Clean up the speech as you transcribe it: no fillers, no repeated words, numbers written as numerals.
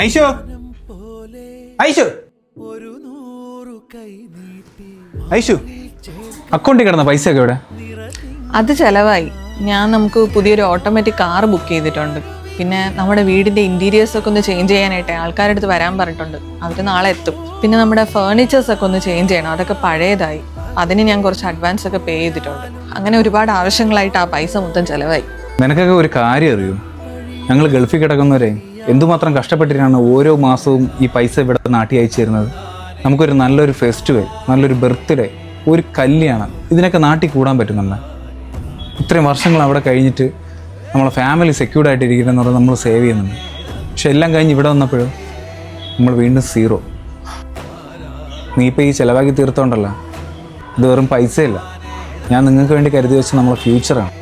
ഐശു ഐശു ഐശു അക്കൗണ്ടിൽ കിടന്ന പൈസയൊക്കെ എവിടെ? അത് ചിലവായി. നമുക്ക് പുതിയൊരു ഓട്ടോമാറ്റിക് കാർ ബുക്ക് ചെയ്തിട്ടുണ്ട്. പിന്നെ നമ്മുടെ വീടിന്റെ ഇന്റീരിയേഴ്സ് ഒക്കെ ഒന്ന് ചേഞ്ച് ചെയ്യാനായിട്ട് ആൾക്കാരുടെ അടുത്ത് വരാൻ പറഞ്ഞിട്ടുണ്ട്. അവർ നാളെ എത്തും. പിന്നെ നമ്മുടെ ഫേർണിച്ചേഴ്സ് ഒക്കെ ഒന്ന് ചേഞ്ച് ചെയ്യണം. അതൊക്കെ പഴയതായി. അതിന് ഞാൻ കുറച്ച് അഡ്വാൻസ് ഒക്കെ പേ ചെയ്തിട്ടുണ്ട്. അങ്ങനെ ഒരുപാട് ആവശ്യങ്ങളായിട്ട് ആ പൈസ മൊത്തം ചിലവായി. നിനക്കൊക്കെ ഒരു കാര്യം അറിയൂ, ഞങ്ങൾ ഗൾഫിൽ കിടക്കുന്നവരെ എന്തുമാത്രം കഷ്ടപ്പെട്ടിട്ടാണ് ഓരോ മാസവും ഈ പൈസ ഇവിടെ നാട്ടി അയച്ചു തരുന്നത്. നമുക്കൊരു നല്ലൊരു ഫെസ്റ്റിവൽ, നല്ലൊരു ബർത്ത്ഡേ, ഒരു കല്യാണം, ഇതിനൊക്കെ നാട്ടിൽ കൂടാൻ പറ്റുന്നുണ്ട്. ഇത്രയും വർഷങ്ങൾ അവിടെ കഴിഞ്ഞിട്ട് നമ്മളെ ഫാമിലി സെക്യൂർഡ് ആയിട്ടിരിക്കണമെന്ന് പറഞ്ഞാൽ നമ്മൾ സേവ് ചെയ്യുന്നുണ്ട്. പക്ഷെ എല്ലാം കഴിഞ്ഞ് ഇവിടെ വന്നപ്പോഴും നമ്മൾ വീണ്ടും സീറോ. നീ ഇപ്പോൾ ഈ ചിലവാക്കി തീർത്തോണ്ടല്ല, ഇത് വെറും പൈസയില്ല, ഞാൻ നിങ്ങൾക്ക് വേണ്ടി കരുതി വെച്ച നമ്മളെ ഫ്യൂച്ചറാണ്.